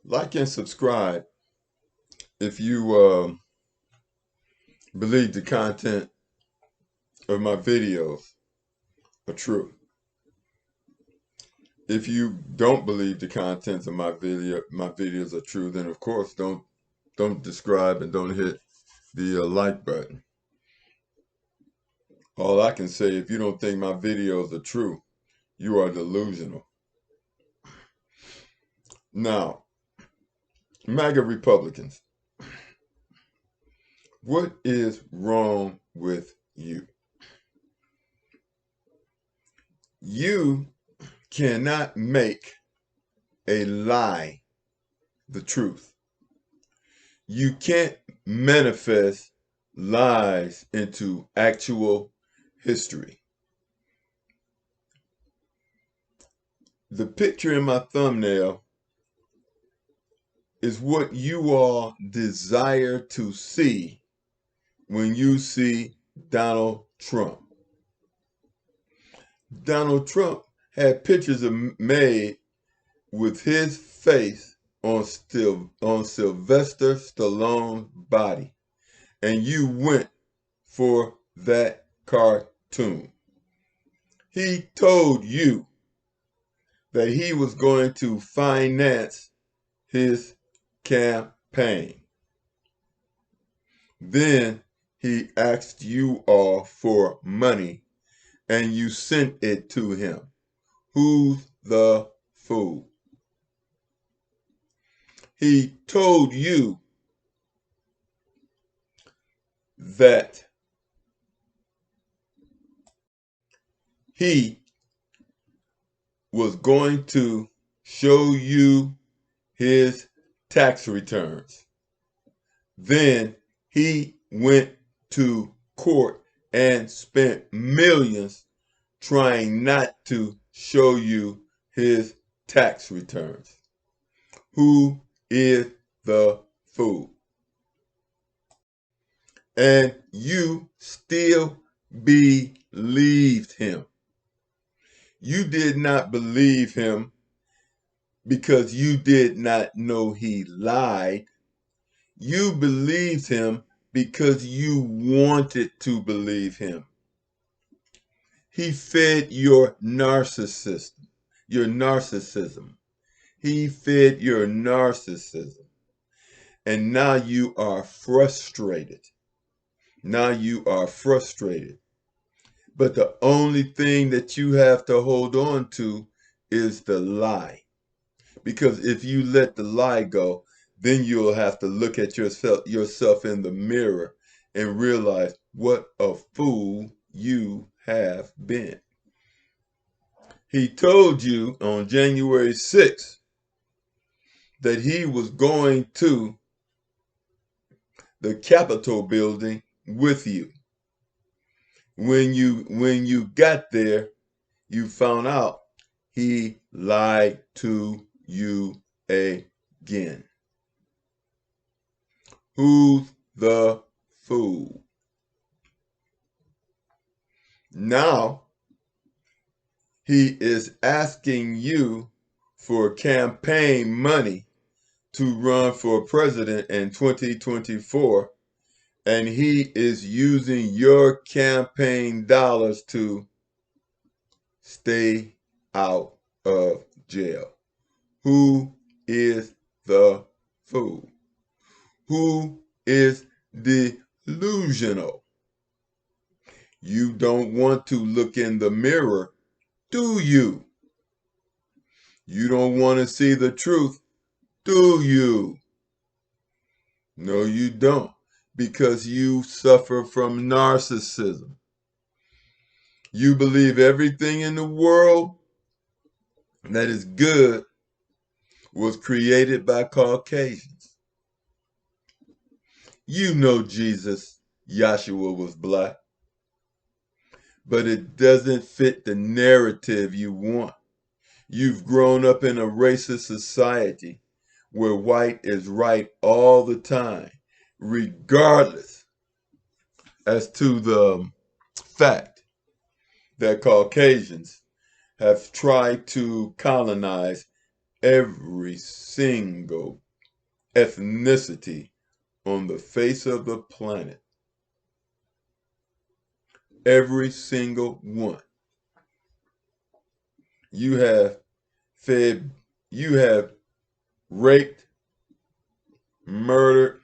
Like and subscribe if you believe the content of my videos are true. If you don't believe the contents of my videos are true, then of course don't subscribe and don't hit the like button. All I can say, if you don't think my videos are true, you are delusional. Now, MAGA Republicans, what is wrong with you? You cannot make a lie the truth. You can't manifest lies into actual history. The picture in my thumbnail is what you all desire to see when you see Donald Trump. Donald Trump had pictures made with his face on Sylvester Stallone's body, and you went for that cartoon. He told you that he was going to finance his campaign. Then he asked you all for money and you sent it to him. Who's the fool? He told you that he was going to show you his tax returns. Then he went to court and spent millions trying not to show you his tax returns. Who is the fool? And you still believed him. You did not believe him because you did not know he lied. You believed him because you wanted to believe him. He fed your narcissism. He fed your narcissism. And now you are frustrated. But the only thing that you have to hold on to is the lie. Because if you let the lie go, then you'll have to look at yourself in the mirror and realize what a fool you have been. He told you on January 6th that he was going to the Capitol building with you. When you got there, you found out he lied to you again. Who's the fool? Now he is asking you for campaign money to run for president in 2024, and he is using your campaign dollars to stay out of jail. Who is the fool? Who is delusional? You don't want to look in the mirror, do you? You don't want to see the truth, do you? No, you don't, because you suffer from narcissism. You believe everything in the world that is good was created by Caucasians. You know Jesus, Yahshua, was black, but it doesn't fit the narrative you want. You've grown up in a racist society where white is right all the time, regardless as to the fact that Caucasians have tried to colonize every single ethnicity on the face of the planet. Every single one. You have fed, you have raped, murdered,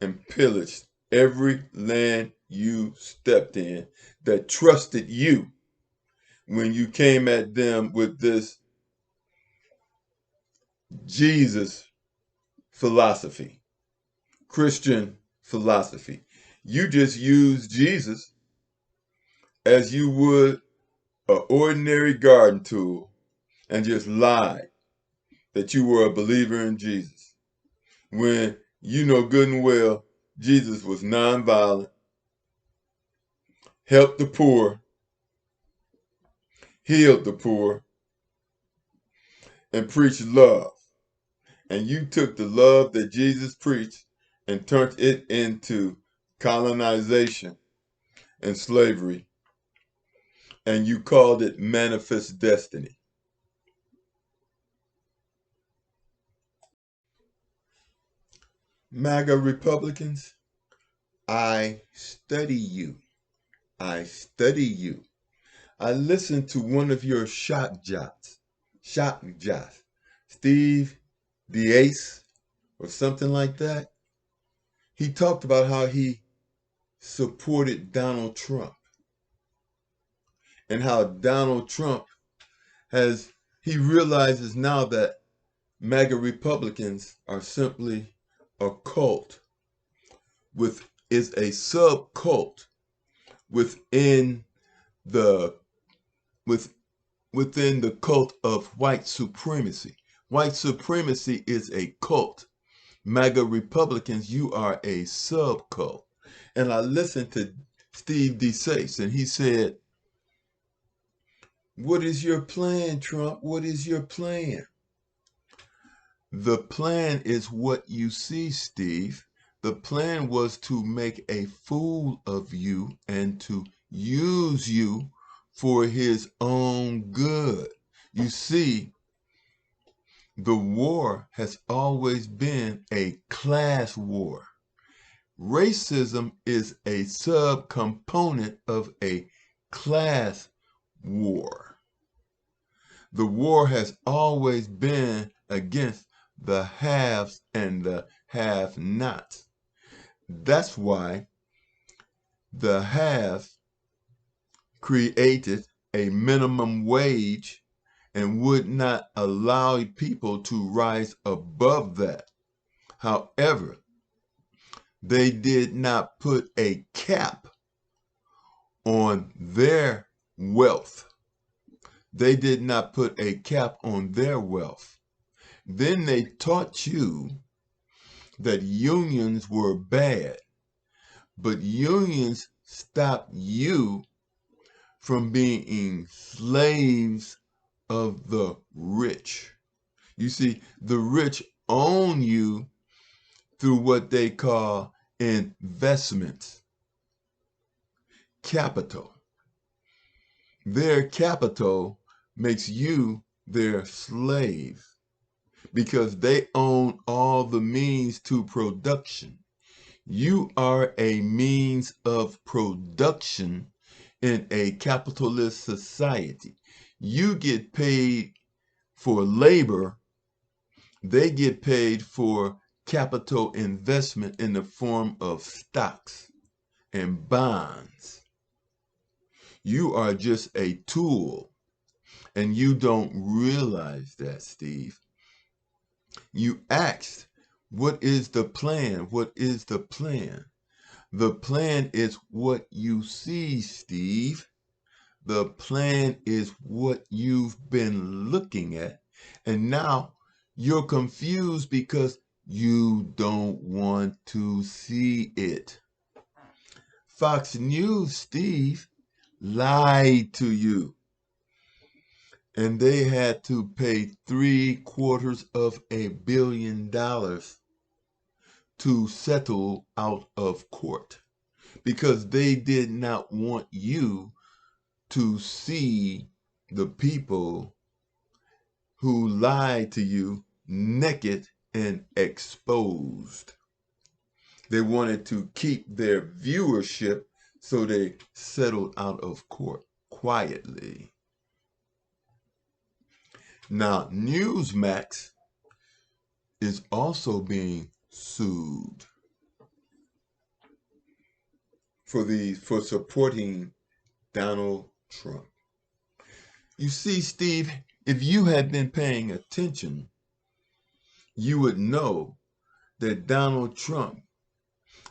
and pillaged every land you stepped in that trusted you when you came at them with this Jesus philosophy, Christian philosophy. You just used Jesus as you would an ordinary garden tool and just lied that you were a believer in Jesus. When you know good and well Jesus was nonviolent, helped the poor, healed the poor, and preached love. And you took the love that Jesus preached and turned it into colonization and slavery, and you called it manifest destiny. MAGA Republicans, I study you. I study you. I listened to one of your shock jocks, Steve the Ace, or something like that. He talked about how he supported Donald Trump and how Donald Trump he realizes now that MAGA Republicans are simply a cult is a subcult within the with within the cult of white supremacy. White supremacy is a cult. MAGA Republicans, you are a subcult. And I listened to Steve DeSace, and he said, "What is your plan, Trump? What is your plan?" The plan is what you see, Steve. The plan was to make a fool of you and to use you for his own good. You see, the war has always been a class war. Racism is a subcomponent of a class war. The war has always been against the haves and the have-nots. That's why the haves created a minimum wage and would not allow people to rise above that. However, they did not put a cap on their wealth. They did not put a cap on their wealth. Then they taught you that unions were bad, but unions stopped you from being slaves of the rich. You see, the rich own you through what they call investments, capital. Their capital makes you their slave because they own all the means to production. You are a means of production in a capitalist society. You get paid for labor, they get paid for capital investment in the form of stocks and bonds. You are just a tool, and you don't realize that, Steve. You asked, what is the plan? What is the plan? The plan is what you see, Steve. The plan is what you've been looking at. And now you're confused because you don't want to see it. Fox News, Steve, lied to you. And they had to pay $750 million to settle out of court because they did not want you to see the people who lied to you naked and exposed. They wanted to keep their viewership, so they settled out of court quietly. Now, Newsmax is also being sued for supporting Donald Trump. You see, Steve, if you had been paying attention, you would know that Donald Trump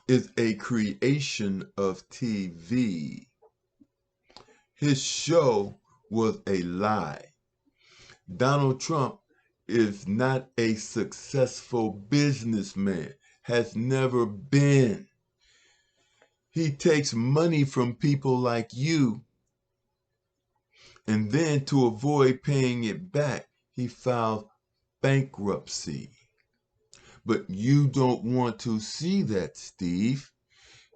is a creation of TV. His show was a lie. Donald Trump is not a successful businessman, has never been. He takes money from people like you, and then to avoid paying it back, he filed bankruptcy. But you don't want to see that, Steve.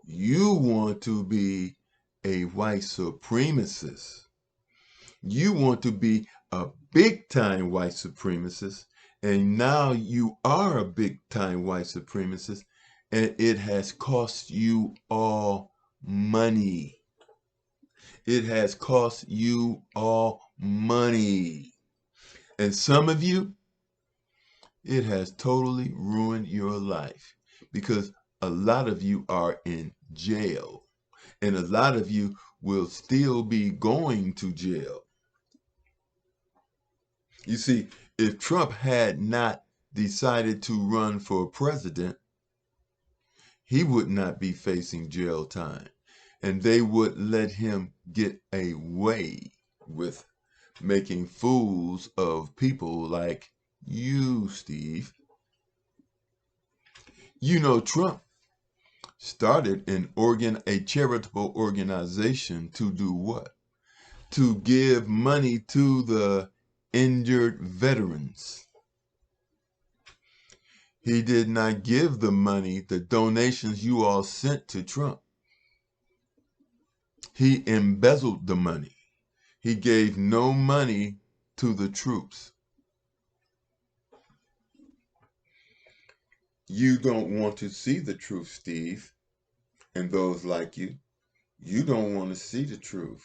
You want to be a white supremacist. You want to be a big-time white supremacist, and now you are a big-time white supremacist, and it has cost you all money. It has cost you all money. And some of you, it has totally ruined your life, because a lot of you are in jail, and a lot of you will still be going to jail. You see, if Trump had not decided to run for president, he would not be facing jail time, and they would let him get away with making fools of people like you, Steve. You know, Trump started a charitable organization to do what? To give money to the injured veterans. He did not give the money, the donations you all sent to Trump. He embezzled the money. He gave no money to the troops. You don't want to see the truth, Steve, and those like you. You don't want to see the truth.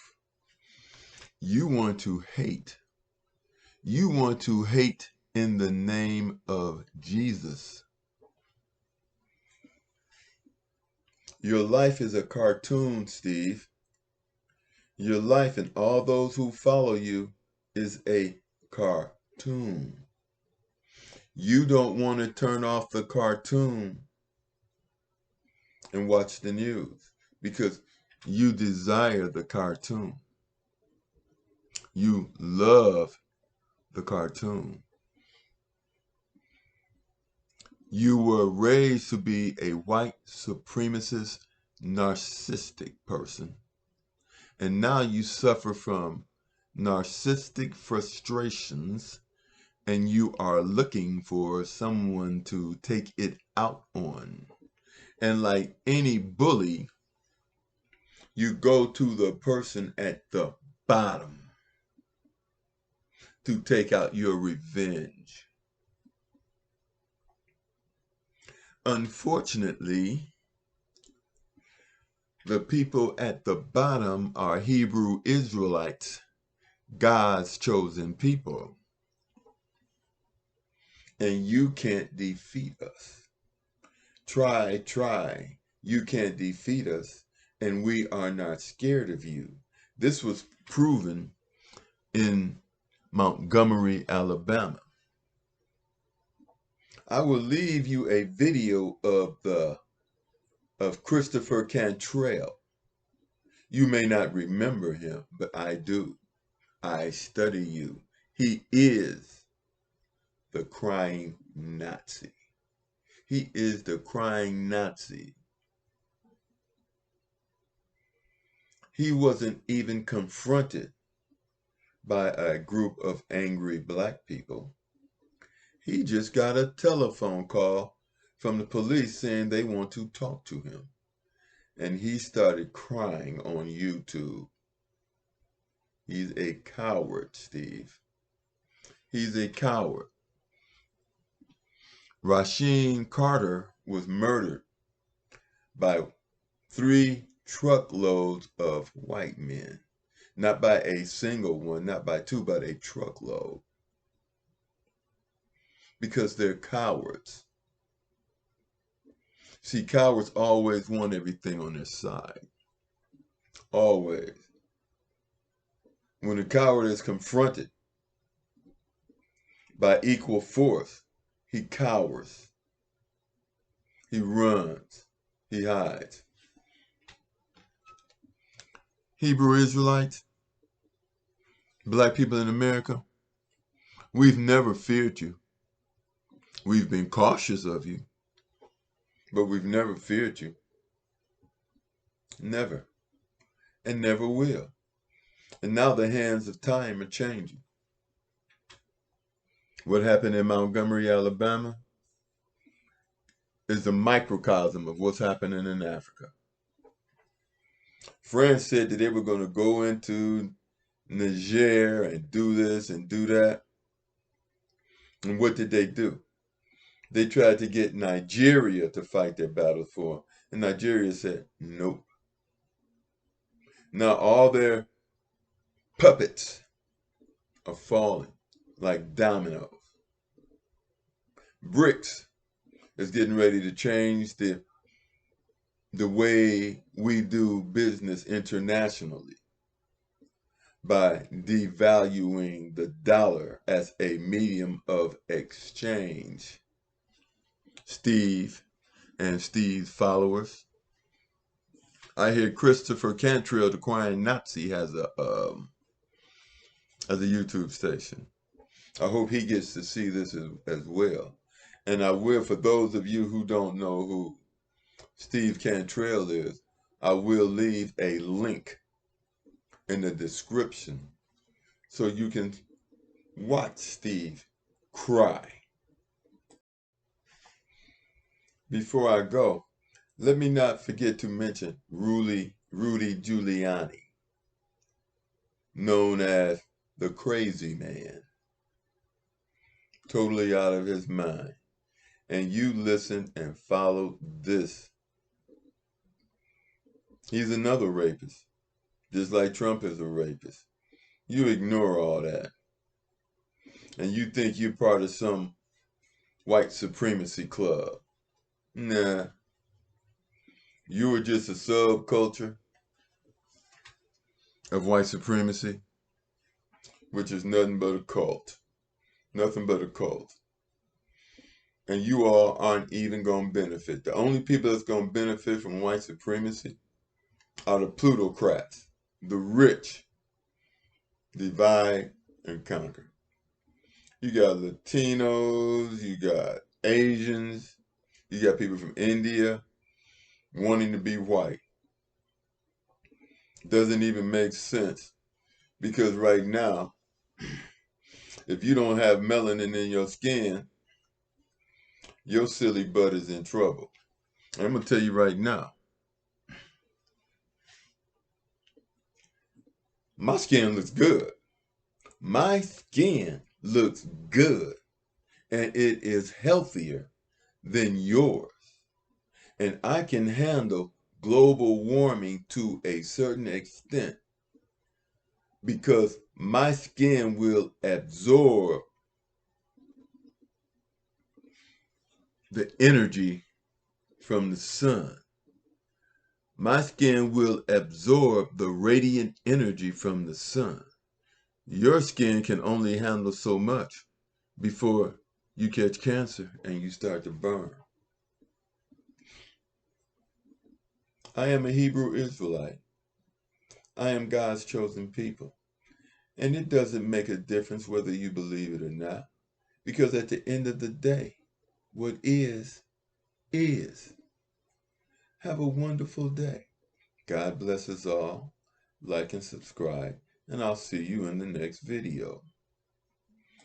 You want to hate. You want to hate in the name of Jesus. Your life is a cartoon, Steve. Your life and all those who follow you is a cartoon. You don't want to turn off the cartoon and watch the news because you desire the cartoon. You love the cartoon. You were raised to be a white supremacist, narcissistic person. And now you suffer from narcissistic frustrations, and you are looking for someone to take it out on. And like any bully, you go to the person at the bottom to take out your revenge. Unfortunately, the people at the bottom are Hebrew Israelites, God's chosen people. And you can't defeat us. Try. You can't defeat us, and we are not scared of you. This was proven in Montgomery, Alabama. I will leave you a video of Christopher Cantrell. You may not remember him, but I do. I study you. He is the crying Nazi. He is the crying Nazi. He wasn't even confronted by a group of angry black people. He just got a telephone call from the police saying they want to talk to him. And he started crying on YouTube. He's a coward, Steve. He's a coward. Rasheen Carter was murdered by 3 truckloads of white men. Not by a single one, not by 2, but a truckload. Because they're cowards. See, cowards always want everything on their side. Always. When a coward is confronted by equal force, he cowers. He runs. He hides. Hebrew Israelites, black people in America, we've never feared you. We've been cautious of you, but we've never feared you. Never. And never will. And now the hands of time are changing. What happened in Montgomery, Alabama is a microcosm of what's happening in Africa. France said that they were going to go into Niger and do this and do that. And what did they do? They tried to get Nigeria to fight their battles for them. And Nigeria said, nope. Now all their puppets are falling like dominoes. BRICS is getting ready to change the way we do business internationally by devaluing the dollar as a medium of exchange. Steve and Steve's followers. I hear Christopher Cantrell, the crying Nazi, has a YouTube station. I hope he gets to see this as well. And I will, for those of you who don't know who Steve Cantrell is, I will leave a link in the description so you can watch Steve cry. Before I go, let me not forget to mention Rudy Giuliani, known as the crazy man, totally out of his mind. And you listen and follow this. He's another rapist, just like Trump is a rapist. You ignore all that. And you think you're part of some white supremacy club. Nah. You were just a subculture of white supremacy, which is nothing but a cult. Nothing but a cult. And you all aren't even going to benefit. The only people that's going to benefit from white supremacy are the plutocrats, the rich. Divide and conquer. You got Latinos, you got Asians, you got people from India wanting to be white. Doesn't even make sense, because right now, if you don't have melanin in your skin, your silly butt is in trouble. I'm going to tell you right now, my skin looks good. My skin looks good, and it is healthier than yours. And I can handle global warming to a certain extent because my skin will absorb the energy from the sun. My skin will absorb the radiant energy from the sun. Your skin can only handle so much before you catch cancer and you start to burn. I am a Hebrew Israelite. I am God's chosen people. And it doesn't make a difference whether you believe it or not, because at the end of the day, what is, is. Have a wonderful day. God bless us all. Like and subscribe, and I'll see you in the next video.